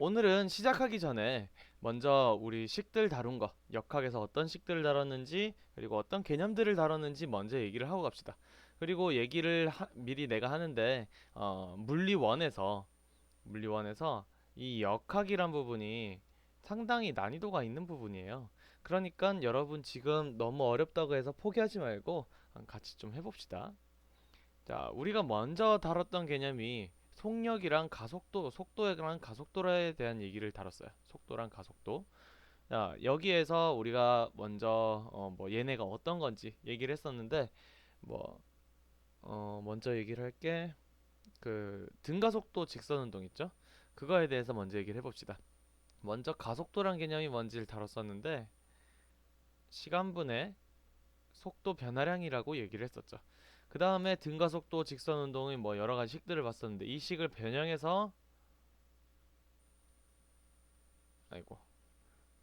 오늘은 시작하기 전에 먼저 우리 식들 다룬 거, 역학에서 어떤 식들을 다뤘는지, 그리고 어떤 개념들을 다뤘는지 먼저 얘기를 하고 갑시다. 그리고 얘기를 미리 내가 하는데, 물리 원에서 이 역학이란 부분이 상당히 난이도가 있는 부분이에요. 그러니까 여러분 지금 너무 어렵다고 해서 포기하지 말고 같이 좀 해봅시다. 자, 우리가 먼저 다뤘던 개념이 속력이랑 가속도, 속도랑 가속도에 대한 얘기를 다뤘어요. 속도랑 가속도. 자, 여기에서 우리가 먼저 뭐 얘네가 어떤 건지 얘기를 했었는데 뭐 먼저 얘기를 할게. 그 등가속도 직선운동 있죠? 그거에 대해서 먼저 얘기를 해봅시다. 먼저 가속도란 개념이 뭔지를 다뤘었는데 시간분의 속도 변화량이라고 얘기를 했었죠. 그 다음에 등가속도 직선운동의 뭐 여러가지 식들을 봤었는데 이 식을 변형해서 아이고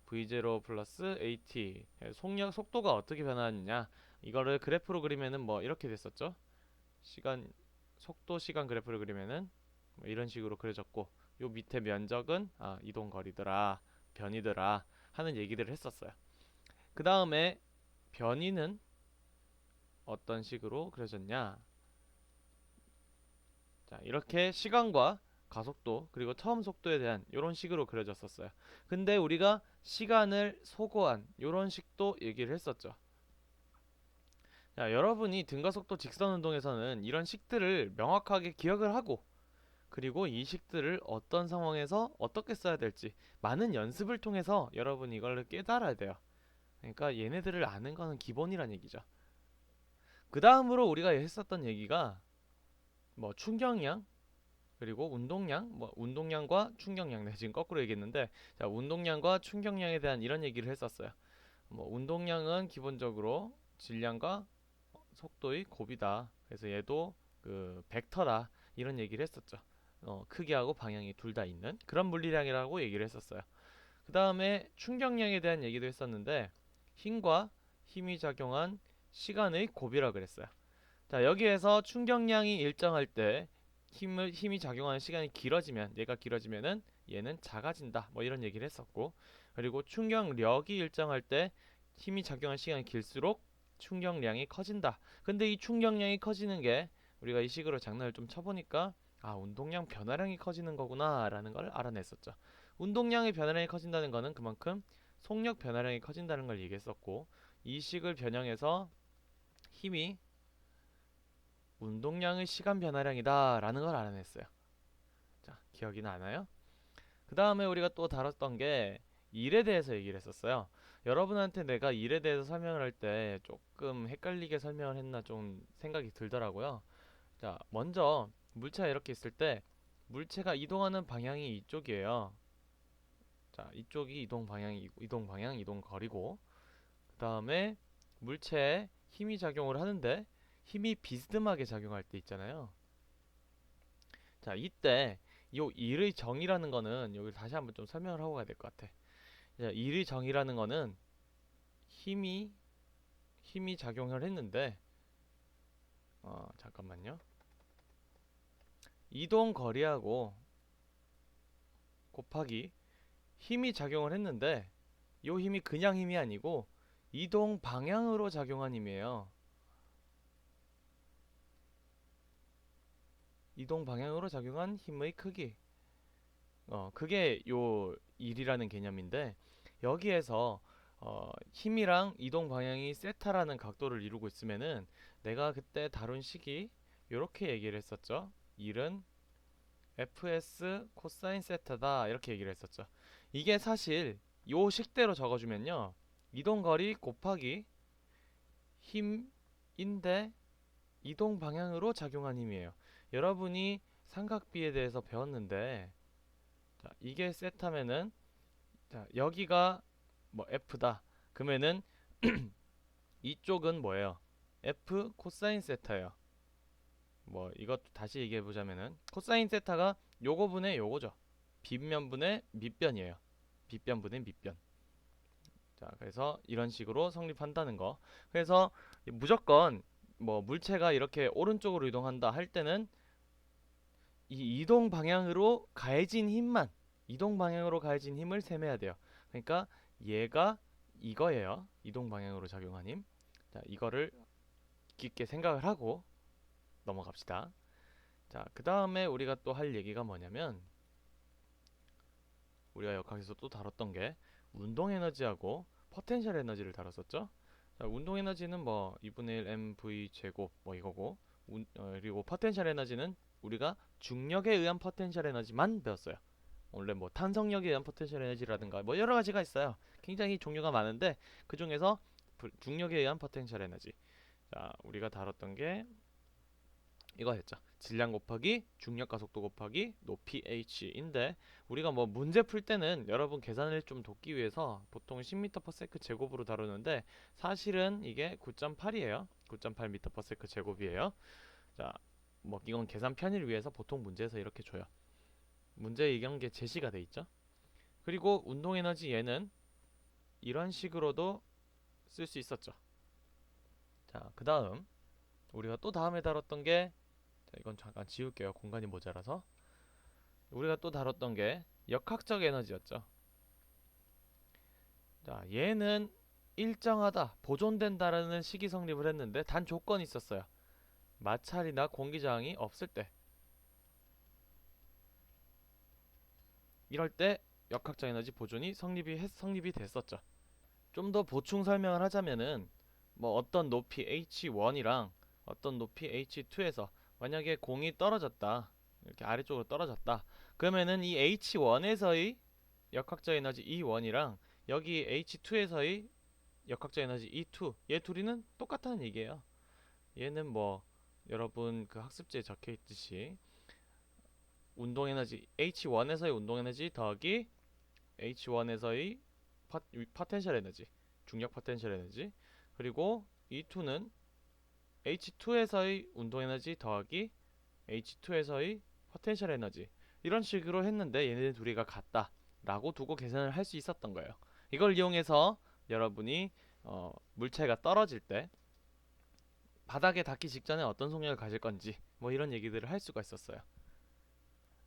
V0 플러스 AT 속도가 어떻게 변하느냐 이거를 그래프로 그리면은 뭐 이렇게 됐었죠. 시간 속도 시간 그래프를 그리면은 뭐 이런 식으로 그려졌고 요 밑에 면적은 이동 거리더라 변이더라 하는 얘기들을 했었어요. 그 다음에 변이는 어떤 식으로 그려졌냐. 자, 이렇게 시간과 가속도 그리고 처음 속도에 대한 이런 식으로 그려졌었어요. 근데 우리가 시간을 소거한 이런 식도 얘기를 했었죠. 자, 여러분이 등가속도 직선운동에서는 이런 식들을 명확하게 기억을 하고 그리고 이 식들을 어떤 상황에서 어떻게 써야 될지 많은 연습을 통해서 여러분이 이걸 깨달아야 돼요. 그러니까 얘네들을 아는 거는 기본이란 얘기죠. 그 다음으로 우리가 했었던 얘기가 뭐 충격량 그리고 운동량, 뭐 운동량과 충격량, 네, 지금 거꾸로 얘기했는데, 자, 운동량과 충격량에 대한 이런 얘기를 했었어요. 뭐 운동량은 기본적으로 질량과 속도의 곱이다. 그래서 얘도 그 벡터다. 이런 얘기를 했었죠. 크기하고 방향이 둘 다 있는 그런 물리량이라고 얘기를 했었어요. 그 다음에 충격량에 대한 얘기도 했었는데, 힘과 힘이 작용한 시간의 곱이라고 그랬어요. 자, 여기에서 충격량이 일정할 때 힘이 작용하는 시간이 길어지면 얘가 길어지면은 얘는 작아진다 뭐 이런 얘기를 했었고 그리고 충격력이 일정할 때 힘이 작용하는 시간이 길수록 충격량이 커진다. 근데 이 충격량이 커지는 게 우리가 이 식으로 장난을 좀 쳐보니까 운동량 변화량이 커지는 거구나 라는 걸 알아냈었죠. 운동량의 변화량이 커진다는 거는 그만큼 속력 변화량이 커진다는 걸 얘기했었고 이 식을 변형해서 힘이 운동량의 시간 변화량이다 라는 걸 알아냈어요. 자, 기억이 나나요? 그 다음에 우리가 또 다뤘던 게 일에 대해서 얘기를 했었어요. 여러분한테 내가 일에 대해서 설명을 할 때 조금 헷갈리게 설명을 했나 좀 생각이 들더라고요. 자, 먼저 물체가 이렇게 있을 때 물체가 이동하는 방향이 이쪽이에요. 자, 이쪽이 이동 방향, 이동 거리고 그 다음에 물체에 힘이 작용을 하는데 힘이 비스듬하게 작용할 때 있잖아요. 자, 이때 요 일의 정의라는 거는 여기 다시 한번 좀 설명을 하고 가야 될 것 같아. 자, 일의 정의라는 거는 힘이 작용을 했는데 잠깐만요. 이동 거리하고 곱하기 힘이 작용을 했는데 요 힘이 그냥 힘이 아니고 이동 방향으로 작용한 힘이에요. 이동 방향으로 작용한 힘의 크기. 그게 요 일이라는 개념인데 여기에서 힘이랑 이동 방향이 세타라는 각도를 이루고 있으면은 내가 그때 다룬 식이 요렇게 얘기를 했었죠. 일은 fs 코사인 세타다 이렇게 얘기를 했었죠. 이게 사실 요 식대로 적어주면요. 이동거리 곱하기 힘인데 이동 방향으로 작용한 힘이에요. 여러분이 삼각비에 대해서 배웠는데 자, 이게 세타면은 자, 여기가 뭐 F다. 그러면은 이쪽은 뭐예요? F 코사인 세타예요. 뭐 이것 다시 얘기해 보자면은 코사인 세타가 요거분의 요거죠. 빗면분의 밑변이에요. 빗변분의 밑변. 자, 그래서 이런 식으로 성립한다는 거. 그래서 무조건 뭐 물체가 이렇게 오른쪽으로 이동한다 할 때는 이 이동 방향으로 가해진 힘만 이동 방향으로 가해진 힘을 셈해야 돼요. 그러니까 얘가 이거예요. 이동 방향으로 작용한 힘. 자, 이거를 깊게 생각을 하고 넘어갑시다. 자, 그 다음에 우리가 또 할 얘기가 뭐냐면 우리가 역학에서 또 다뤘던 게 운동 에너지하고 포텐셜 에너지를 다뤘었죠. 자, 운동 에너지는 뭐 2분의 1 mv 제곱 뭐 이거고 그리고 포텐셜 에너지는 우리가 중력에 의한 포텐셜 에너지만 배웠어요. 원래 뭐 탄성력에 의한 포텐셜 에너지라든가 뭐 여러 가지가 있어요. 굉장히 종류가 많은데 그 중에서 중력에 의한 포텐셜 에너지. 자, 우리가 다뤘던 게 이거였죠. 질량 곱하기 중력 가속도 곱하기 높이 h인데 우리가 뭐 문제 풀 때는 여러분 계산을 좀 돕기 위해서 보통 10m/s 제곱으로 다루는데 사실은 이게 9.8이에요. 9.8m/s 제곱이에요. 자, 뭐 이건 계산 편의를 위해서 보통 문제에서 이렇게 줘요. 문제에 이런 게 제시가 돼 있죠. 그리고 운동 에너지 얘는 이런 식으로도 쓸 수 있었죠. 자, 그 다음 우리가 또 다음에 다뤘던 게 자, 이건 잠깐 지울게요. 공간이 모자라서. 우리가 또 다뤘던 게 역학적 에너지였죠. 자, 얘는 일정하다, 보존된다라는 식이 성립을 했는데 단 조건이 있었어요. 마찰이나 공기 저항이 없을 때. 이럴 때 역학적 에너지 보존이 성립이 됐었죠. 좀 더 보충 설명을 하자면은 뭐 어떤 높이 h1이랑 어떤 높이 h2에서 만약에 공이 떨어졌다. 이렇게 아래쪽으로 떨어졌다. 그러면은 이 h1에서의 역학적 에너지 E1이랑 여기 H2에서의 역학적 에너지 E2 얘 둘이는 똑같다는 얘기예요. 얘는 뭐 여러분 그 학습지에 적혀 있듯이 운동 에너지 H1에서의 운동 에너지 더하기 H1에서의 포텐셜 에너지 중력 포텐셜 에너지 그리고 E2는 H2에서의 운동 에너지 더하기 H2에서의 포텐셜 에너지 이런 식으로 했는데 얘네 둘이가 같다 라고 두고 계산을 할 수 있었던 거예요. 이걸 이용해서 여러분이 물체가 떨어질 때 바닥에 닿기 직전에 어떤 속력을 가질 건지 뭐 이런 얘기들을 할 수가 있었어요.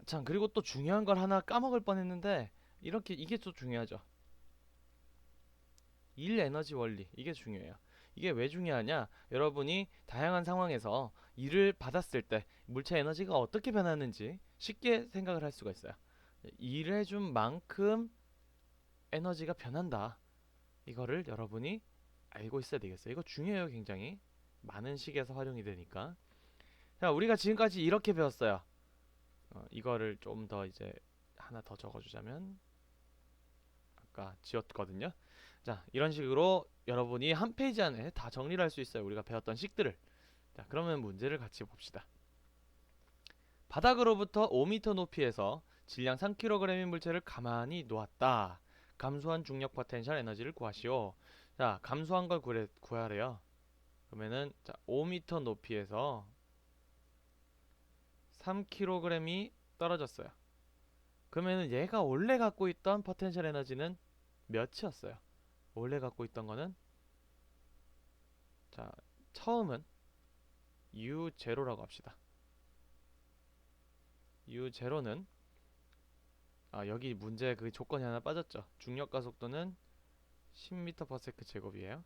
참, 그리고 또 중요한 걸 하나 까먹을 뻔했는데 이렇게 이게 또 중요하죠. 일 에너지 원리 이게 중요해요. 이게 왜 중요하냐? 여러분이 다양한 상황에서 일을 받았을 때 물체 에너지가 어떻게 변하는지 쉽게 생각을 할 수가 있어요. 일해준 만큼 에너지가 변한다. 이거를 여러분이 알고 있어야 되겠어요. 이거 중요해요, 굉장히. 많은 식에서 활용이 되니까. 자, 우리가 지금까지 이렇게 배웠어요. 이거를 좀 더 이제 하나 더 적어주자면 아까 지웠거든요. 자, 이런 식으로 여러분이 한 페이지 안에 다 정리를 할 수 있어요. 우리가 배웠던 식들을. 자, 그러면 문제를 같이 봅시다. 바닥으로부터 5m 높이에서 질량 3kg인 물체를 가만히 놓았다. 감소한 중력 포텐셜 에너지를 구하시오. 자, 감소한 걸 구하래요. 그러면은 자, 5m 높이에서 3kg이 떨어졌어요. 그러면은 얘가 원래 갖고 있던 포텐셜 에너지는 몇이었어요? 원래 갖고 있던 거는 자, 처음은 U0라고 합시다. U0는 여기 문제 그 조건이 하나 빠졌죠. 중력 가속도는 10m/s 제곱이에요.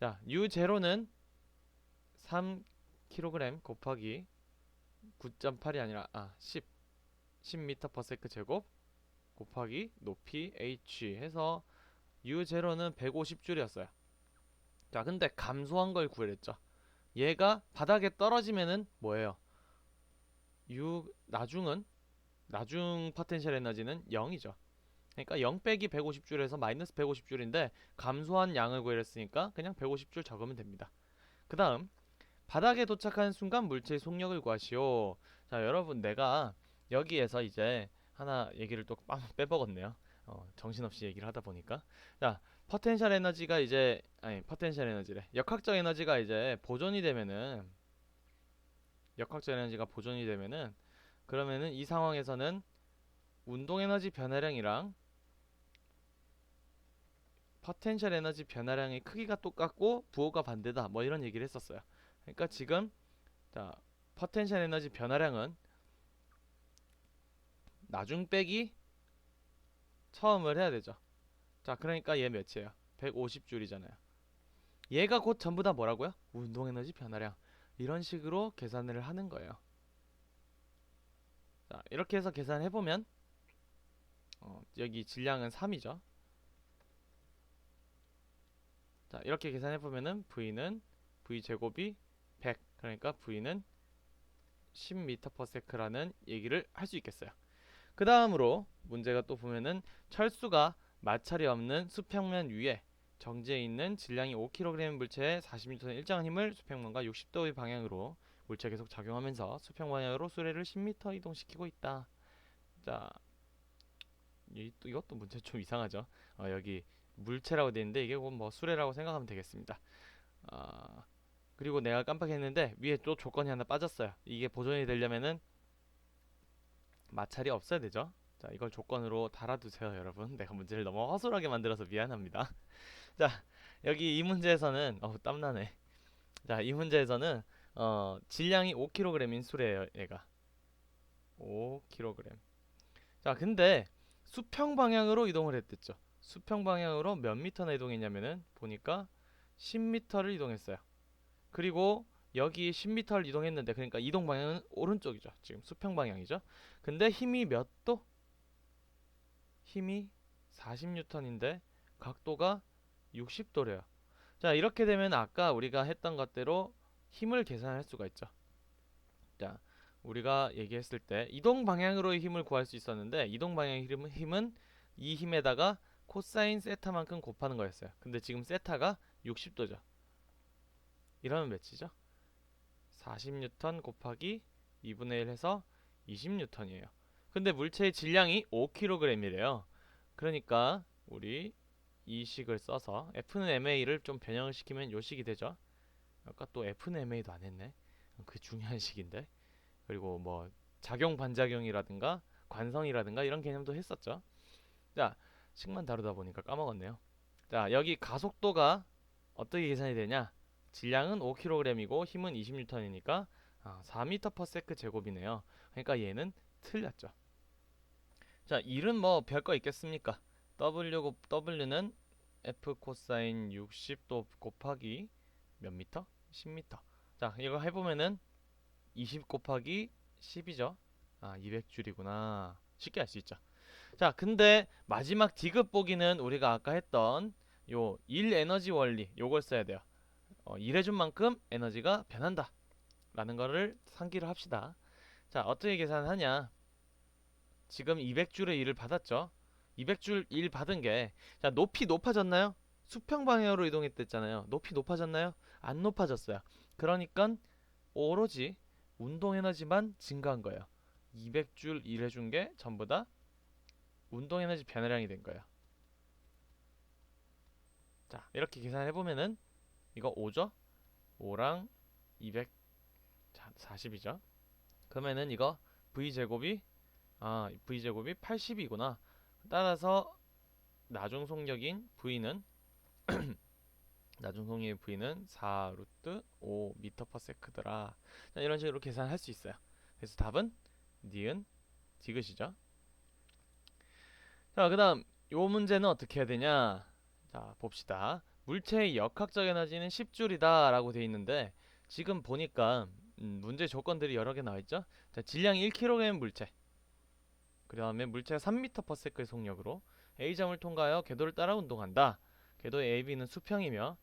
자, U0는 3kg 곱하기 9.8이 아니라 10m/s 제곱 곱하기 높이 h 해서 U0는 150줄이었어요. 자, 근데 감소한 걸 구했죠. 얘가 바닥에 떨어지면은 뭐예요? 나중 포텐셜 에너지는 0이죠. 그러니까 0 빼기 150줄에서 마이너스 150줄인데 감소한 양을 구했으니까 그냥 150줄 적으면 됩니다. 그 다음 바닥에 도착하는 순간 물체의 속력을 구하시오. 자, 여러분 내가 여기에서 이제 하나 얘기를 또 빼먹었네요. 정신없이 얘기를 하다 보니까 자, 포텐셜 에너지가 이제 포텐셜 에너지래. 역학적 에너지가 이제 보존이 되면은 역학적 에너지가 보존이 되면은 그러면은 이 상황에서는 운동 에너지 변화량이랑 포텐셜 에너지 변화량의 크기가 똑같고 부호가 반대다. 뭐 이런 얘기를 했었어요. 그러니까 지금 자, 포텐셜 에너지 변화량은 나중 빼기 처음을 해야 되죠. 자, 그러니까 얘 몇이에요? 150줄이잖아요. 얘가 곧 전부 다 뭐라고요? 운동에너지 변화량. 이런 식으로 계산을 하는 거예요. 자, 이렇게 해서 계산해보면 여기 질량은 3이죠. 자, 이렇게 계산해보면은 V는 V제곱이 100, 그러니까 V는 10m/s라는 얘기를 할 수 있겠어요. 그 다음으로 문제가 또 보면은 철수가 마찰이 없는 수평면 위에 정지해 있는 질량이 5kg인 물체에 40N의 일정한 힘을 수평면과 60도의 방향으로 물체가 계속 작용하면서 수평 방향으로 수레를 10m 이동시키고 있다. 자, 이것도 문제 좀 이상하죠. 여기 물체라고 되어 있는데 이게 뭐 수레라고 생각하면 되겠습니다. 아, 그리고 내가 깜빡했는데 위에 또 조건이 하나 빠졌어요. 이게 보존이 되려면은 마찰이 없어야 되죠. 자, 이걸 조건으로 달아두세요, 여러분. 내가 문제를 너무 허술하게 만들어서 미안합니다. 자, 여기 이 문제에서는 땀나네. 자, 이 문제에서는 질량이 5kg인 수래예요, 얘가. 5kg. 자, 근데 수평 방향으로 이동을 했댔죠. 수평 방향으로 몇 미터나 이동했냐면은 보니까 10m를 이동했어요. 그리고 여기 10m를 이동했는데 그러니까 이동 방향은 오른쪽이죠. 지금 수평 방향이죠. 근데 힘이 몇 도? 힘이 40N인데 각도가 60도래요. 자, 이렇게 되면 아까 우리가 했던 것대로 힘을 계산할 수가 있죠. 자, 우리가 얘기했을 때 이동 방향으로의 힘을 구할 수 있었는데 이동 방향의 힘은 이 힘에다가 코사인 세타만큼 곱하는 거였어요. 근데 지금 세타가 60도죠. 이러면 몇이죠? 40N 곱하기 2분의 1 해서 20N이에요. 근데 물체의 질량이 5kg이래요. 그러니까 우리 이 식을 써서 F는 MA를 좀 변형을 시키면 요 식이 되죠. 아까 또 F는 MA도 안 했네. 그게 중요한 식인데. 그리고 뭐 작용 반작용이라든가 관성이라든가 이런 개념도 했었죠. 자, 식만 다루다 보니까 까먹었네요. 자, 여기 가속도가 어떻게 계산이 되냐? 질량은 5kg이고 힘은 20N이니까 4m/s 제곱이네요. 그러니까 얘는 틀렸죠. 자, 1은 뭐 별거 있겠습니까? W는 F 코사인 60도 곱하기 몇 미터? 10m. 자, 이거 해보면은 20 곱하기 10이죠. 200줄이구나. 쉽게 알 수 있죠. 자, 근데 마지막 디귿 보기는 우리가 아까 했던 요 1 에너지 원리 요걸 써야 돼요. 일해준 만큼 에너지가 변한다 라는 거를 상기를 합시다. 자, 어떻게 계산하냐? 지금 200줄의 일을 받았죠. 200줄 일 받은 게 자, 높이 높아졌나요? 수평 방향으로 이동했댔잖아요. 높이 높아졌나요? 안 높아졌어요. 그러니까 오로지 운동 에너지만 증가한 거예요. 200줄 일해준 게 전부 다 운동 에너지 변화량이 된 거예요. 자, 이렇게 계산해 보면은 이거 5죠? 5랑 200 자, 40이죠. 그러면은 이거 V제곱이 80이구나. 따라서 나중 속력인 V는 4 루트 5 미터 퍼 세크더라. 이런 식으로 계산할 수 있어요. 그래서 답은 니은 디귿이죠. 자, 그다음 요 문제는 어떻게 해야 되냐? 자, 봅시다. 물체의 역학적 에너지는 10줄이다 라고 돼 있는데 지금 보니까 문제 조건들이 여러 개 나와 있죠. 자, 질량이 1kg 물체. 그 다음에 물체가 3m/s의 속력으로 A점을 통과하여 궤도를 따라 운동한다. 궤도의 AB는 수평이며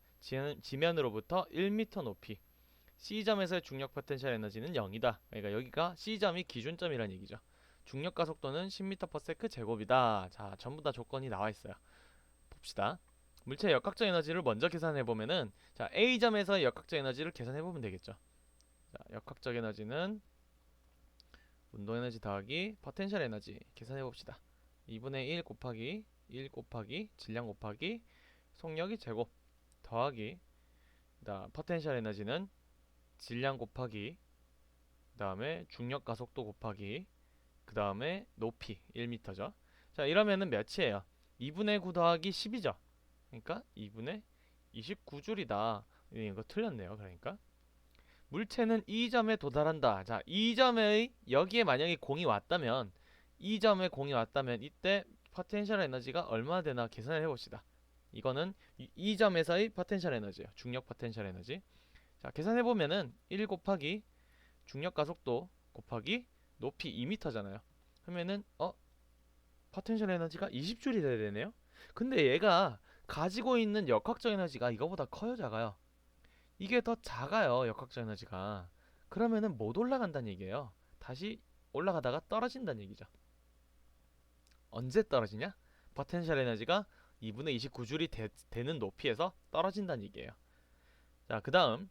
지면으로부터 1m 높이. C점에서의 중력 포텐셜 에너지는 0이다. 그러니까 여기가 C점이 기준점이라는 얘기죠. 중력 가속도는 10m/s 제곱이다. 자, 전부 다 조건이 나와 있어요. 봅시다. 물체의 역학적 에너지를 먼저 계산해 보면은 자, A점에서의 역학적 에너지를 계산해 보면 되겠죠. 자, 역학적 에너지는 운동 에너지 더하기 포텐셜 에너지 계산해 봅시다. 2분의 1 곱하기 질량 곱하기 속력이 제곱 더하기 포텐셜 에너지는 질량 곱하기 그 다음에 중력 가속도 곱하기 그 다음에 높이 1m죠. 자, 이러면은 몇이에요? 2분의 9 더하기 10이죠. 그러니까 2분의 29줄이다. 이거 틀렸네요. 그러니까 물체는 이 점에 도달한다. 자, 이 점에 여기에 만약에 공이 왔다면 이 점에 공이 왔다면 이때 포텐셜 에너지가 얼마나 되나 계산을 해봅시다. 이거는 이 점에서의 포텐셜 에너지예요. 중력 포텐셜 에너지. 자, 계산해보면은 1 곱하기 중력 가속도 곱하기 높이 2m잖아요. 그러면은 포텐셜 에너지가 20줄이 돼야 되네요. 근데 얘가 가지고 있는 역학적 에너지가 이거보다 커요, 작아요? 이게 더 작아요, 역학적 에너지가. 그러면은 못 올라간다는 얘기예요. 다시 올라가다가 떨어진다는 얘기죠. 언제 떨어지냐? 포텐셜 에너지가 2분의 29줄이 되는 높이에서 떨어진다는 얘기예요. 자, 그 다음.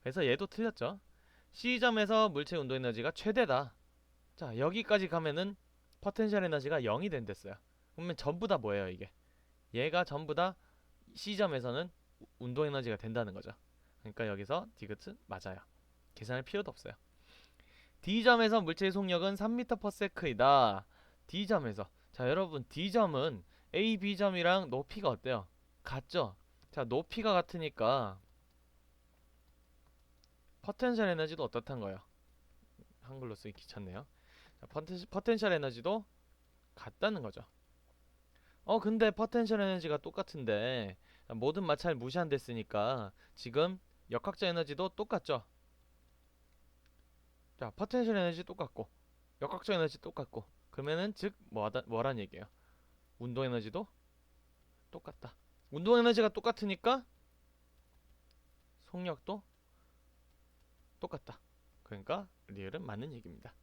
그래서 얘도 틀렸죠. C점에서 물체 운동 에너지가 최대다. 자, 여기까지 가면은 포텐셜 에너지가 0이 된댔어요. 그러면 전부 다 뭐예요, 이게? 얘가 전부 다 C점에서는 운동 에너지가 된다는 거죠. 그러니까 여기서 디귿은 맞아요. 계산할 필요도 없어요. D점에서 물체의 속력은 3m/s이다. D점에서. 자, 여러분, D점은 A, B점이랑 높이가 어때요? 같죠? 자, 높이가 같으니까 포텐셜 에너지도 어떻단 거예요? 한글로 쓰기 귀찮네요. 자, 포텐셜 에너지도 같다는 거죠. 근데 포텐셜 에너지가 똑같은데 모든 마찰 무시한댔으니까 지금 역학적 에너지도 똑같죠? 자, 포텐셜 에너지 똑같고 역학적 에너지 똑같고 그러면은 즉 뭐란 얘기예요? 운동 에너지도 똑같다. 운동 에너지가 똑같으니까 속력도 똑같다. 그러니까 리을은 맞는 얘기입니다.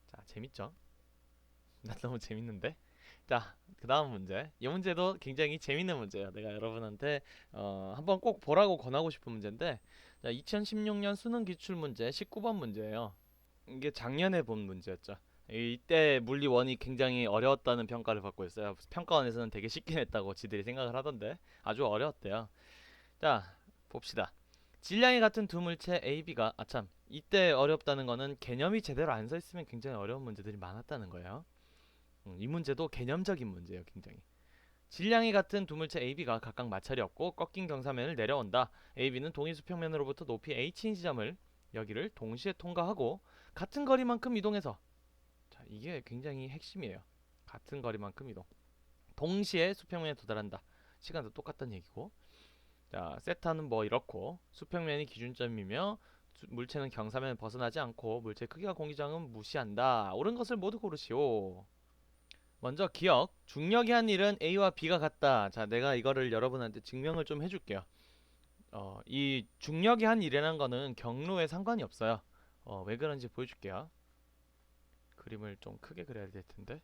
자, 재밌죠? 나 너무 재밌는데? 자, 그 다음 문제. 이 문제도 굉장히 재밌는 문제예요. 내가 여러분한테 한번 꼭 보라고 권하고 싶은 문제인데, 자, 2016년 수능 기출 문제 19번 문제예요. 이게 작년에 본 문제였죠. 이때 물리 원이 굉장히 어려웠다는 평가를 받고 있어요. 평가원에서는 되게 쉽게 냈다고 지들이 생각을 하던데 아주 어려웠대요. 자, 봅시다. 질량이 같은 두 물체 A, B가 아참 이때 어렵다는 거는 개념이 제대로 안 서 있으면 굉장히 어려운 문제들이 많았다는 거예요. 이 문제도 개념적인 문제예요, 굉장히. 질량이 같은 두 물체 A, B가 각각 마찰이 없고 꺾인 경사면을 내려온다. A, B는 동일 수평면으로부터 높이 H인 지점을 여기를 동시에 통과하고 같은 거리만큼 이동해서 자, 이게 굉장히 핵심이에요. 같은 거리만큼 이동. 동시에 수평면에 도달한다. 시간도 똑같다는 얘기고. 자, 세타는 뭐 이렇고 수평면이 기준점이며 물체는 경사면을 벗어나지 않고 물체 크기와 공기장은 무시한다. 옳은 것을 모두 고르시오. 먼저 기억. 중력이 한 일은 A와 B가 같다. 자, 내가 이거를 여러분한테 증명을 좀 해줄게요. 이 중력이 한 일이라는 거는 경로에 상관이 없어요. 왜 그런지 보여줄게요. 그림을 좀 크게 그려야 될 텐데.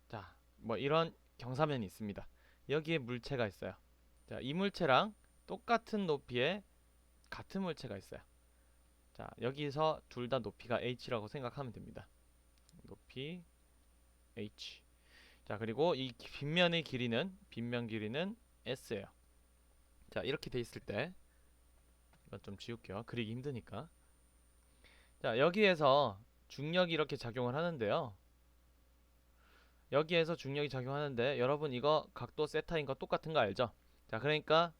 자, 뭐 이런 경사면이 있습니다. 여기에 물체가 있어요. 자, 이 물체랑 똑같은 높이의 같은 물체가 있어요. 자, 여기서 둘 다 높이가 h라고 생각하면 됩니다. 높이 h. 자, 그리고 이 빗면 길이는 s예요. 자, 이렇게 돼 있을 때 이건 좀 지울게요. 그리기 힘드니까. 자, 여기에서 중력이 이렇게 작용을 하는데요. 여기에서 중력이 작용하는데 여러분 이거 각도 세타인 거 똑같은 거 알죠? 자, 그러니까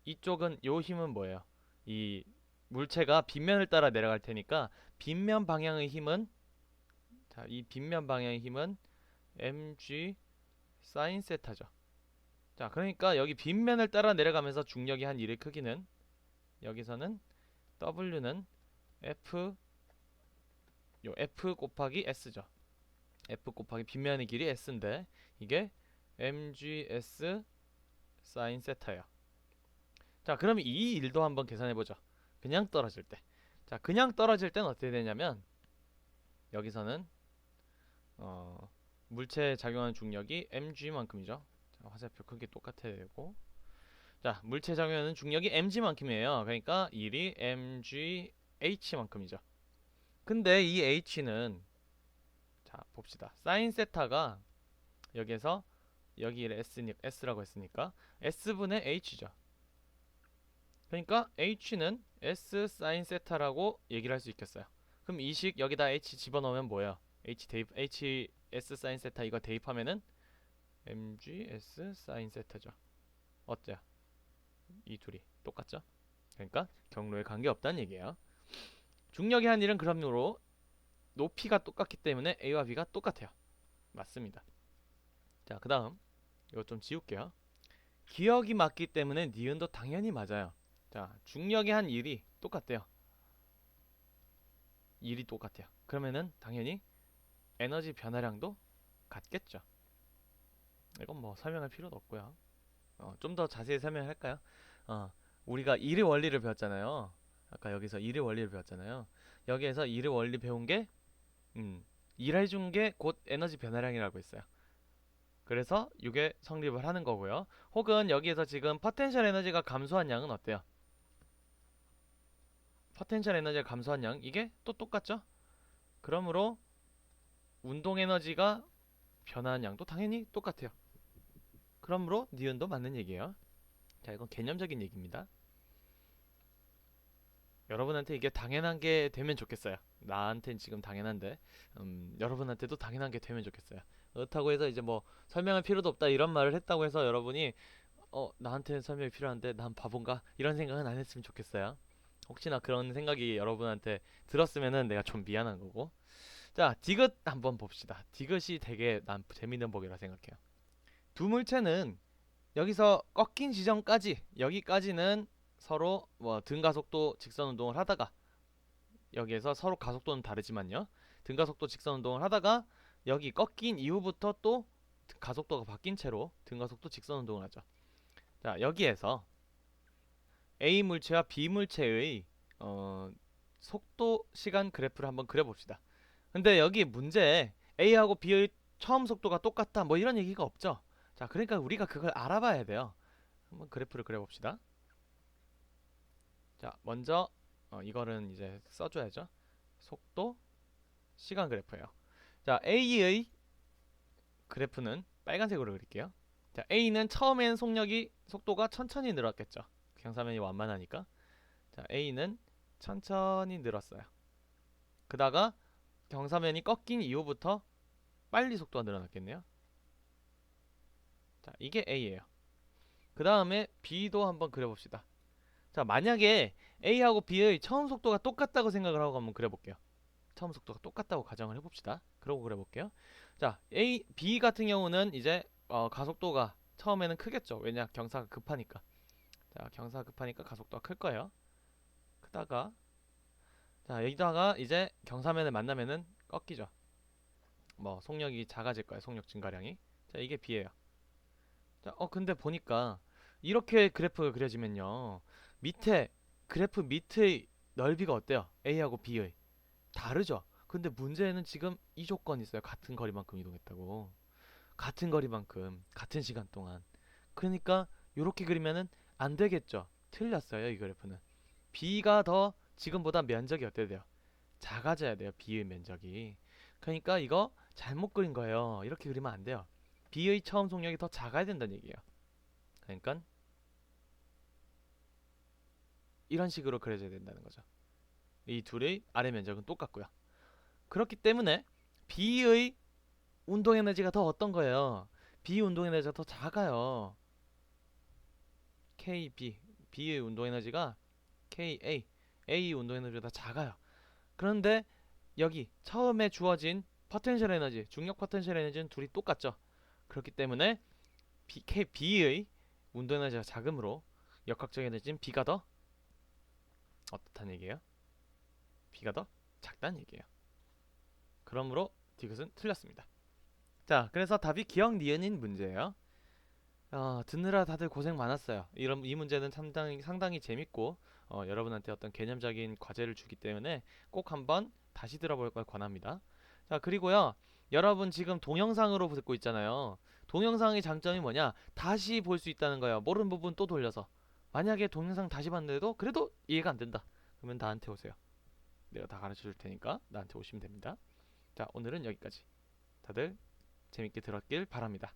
이쪽은 요 힘은 뭐예요? 이 물체가 빗면을 따라 내려갈 테니까 빗면 방향의 힘은 자, 이 빗면 방향의 힘은 mg 사인 세타죠. 자, 그러니까 여기 빗면을 따라 내려가면서 중력이 한 일의 크기는 여기서는 w는 f 곱하기 s죠. f 곱하기 빗면의 길이 s인데 이게 mgs 사인 세타예요. 자, 그럼 이 일도 한번 계산해보죠. 그냥 떨어질 때. 자, 그냥 떨어질 때는 어떻게 되냐면 여기서는 물체에 작용하는 중력이 mg만큼이죠. 자, 화살표 크기 똑같아야 되고 자, 물체에 작용하는 중력이 mg만큼이에요. 그러니까 일이 mgh만큼이죠. 근데 이 h는 자, 봅시다. 사인 세타가 여기에서 여기를 s라고 했으니까 s분의 h죠. 그러니까 h는 s 사인 세타라고 얘기를 할 수 있겠어요. 그럼 이 식 여기다 h 집어넣으면 뭐예요? s 사인 세타 이거 대입하면은 mgs 사인 세타죠. 어때요? 이 둘이 똑같죠? 그러니까 경로에 관계없다는 얘기예요. 중력의 한 일은 그러므로 높이가 똑같기 때문에 A와 B가 똑같아요. 맞습니다. 자, 그 다음 이거 좀 지울게요. 기억이 맞기 때문에 니은도 당연히 맞아요. 자, 중력의 한 일이 똑같대요. 일이 똑같아요. 그러면은 당연히 에너지 변화량도 같겠죠. 이건 뭐 설명할 필요도 없고요. 좀 더 자세히 설명할까요? 어, 우리가 일의 원리를 배웠잖아요. 아까 여기서 일의 원리를 배웠잖아요. 여기에서 일의 원리 배운 게 일해준 게 곧 에너지 변화량이라고 했어요. 그래서 이게 성립을 하는 거고요. 혹은 여기에서 지금 포텐셜 에너지가 감소한 양은 어때요? 포텐셜 에너지가 감소한 양 이게 또 똑같죠? 그러므로 운동 에너지가 변화한 양도 당연히 똑같아요. 그러므로 니은도 맞는 얘기예요. 자, 이건 개념적인 얘기입니다. 여러분한테 이게 당연한 게 되면 좋겠어요. 나한텐 지금 당연한데 여러분한테도 당연한 게 되면 좋겠어요. 그렇다고 해서 이제 뭐 설명할 필요도 없다 이런 말을 했다고 해서 여러분이 나한테는 설명이 필요한데 난 바본가? 이런 생각은 안 했으면 좋겠어요. 혹시나 그런 생각이 여러분한테 들었으면은 내가 좀 미안한 거고. 자, 디귿 한번 봅시다. 디귿이 되게 난 재밌는 법이라 생각해요. 두 물체는 여기서 꺾인 지점까지 여기까지는 서로 뭐 등가속도 직선 운동을 하다가 여기에서 서로 가속도는 다르지만요. 등가속도 직선 운동을 하다가 여기 꺾인 이후부터 또 가속도가 바뀐 채로 등가속도 직선 운동을 하죠. 자, 여기에서 A 물체와 B 물체의 속도 시간 그래프를 한번 그려봅시다. 근데 여기 문제에 A하고 B의 처음 속도가 똑같다 뭐 이런 얘기가 없죠. 자, 그러니까 우리가 그걸 알아봐야 돼요. 한번 그래프를 그려봅시다. 자, 먼저 이거는 이제 써줘야죠. 속도 시간 그래프예요. 자, A의 그래프는 빨간색으로 그릴게요. 자, A는 처음엔 속도가 천천히 늘었겠죠. 경사면이 완만하니까. 자, A는 천천히 늘었어요. 그다가 경사면이 꺾인 이후부터 빨리 속도가 늘어났겠네요. 자, 이게 A예요. 그 다음에 B도 한번 그려봅시다. 자, 만약에 A하고 B의 처음 속도가 똑같다고 생각을 하고 한번 그려볼게요. 처음 속도가 똑같다고 가정을 해봅시다. 그러고 그려볼게요. 자, B 같은 경우는 이제 가속도가 처음에는 크겠죠. 왜냐, 경사가 급하니까. 자, 경사가 급하니까 가속도가 클 거예요. 크다가 자, 여기다가 이제 경사면을 만나면은 꺾이죠. 뭐 속력이 작아질 거예요. 속력 증가량이. 자, 이게 B예요. 자, 근데 보니까 이렇게 그래프가 그려지면요. 밑에 그래프 밑의 넓이가 어때요? A하고 B의 다르죠. 근데 문제는 지금 이 조건이 있어요. 같은 거리만큼 이동했다고. 같은 거리만큼 같은 시간 동안. 그러니까 이렇게 그리면은 안 되겠죠. 틀렸어요. 이 그래프는. B가 더 지금보다 면적이 어때야 돼요? 작아져야 돼요. B의 면적이. 그러니까 이거 잘못 그린 거예요. 이렇게 그리면 안 돼요. B의 처음 속력이 더 작아야 된다는 얘기예요. 그러니까 이런 식으로 그려져야 된다는 거죠. 이 둘의 아래 면적은 똑같고요. 그렇기 때문에 B의 운동 에너지가 더 어떤 거예요? B 운동 에너지가 더 작아요. KB B의 운동 에너지가 KA A 운동 에너지보다 작아요. 그런데 여기 처음에 주어진 포텐셜 에너지, 중력 포텐셜 에너지는 둘이 똑같죠. 그렇기 때문에 B의 운동 에너지가 작으므로 역학적 에너지는 B가 더 어떻다는 얘기예요? B가 더 작다는 얘기예요. 그러므로 디귿은 틀렸습니다. 자, 그래서 답이 기억 니은인 문제예요. 듣느라 다들 고생 많았어요. 이 문제는 상당히 재밌고 여러분한테 어떤 개념적인 과제를 주기 때문에 꼭 한번 다시 들어볼 걸 권합니다. 자, 그리고요. 여러분 지금 동영상으로 듣고 있잖아요. 동영상의 장점이 뭐냐? 다시 볼 수 있다는 거예요. 모르는 부분 또 돌려서. 만약에 동영상 다시 봤는데도 그래도 이해가 안 된다. 그러면 나한테 오세요. 내가 다 가르쳐 줄 테니까 나한테 오시면 됩니다. 자, 오늘은 여기까지. 다들 재밌게 들었길 바랍니다.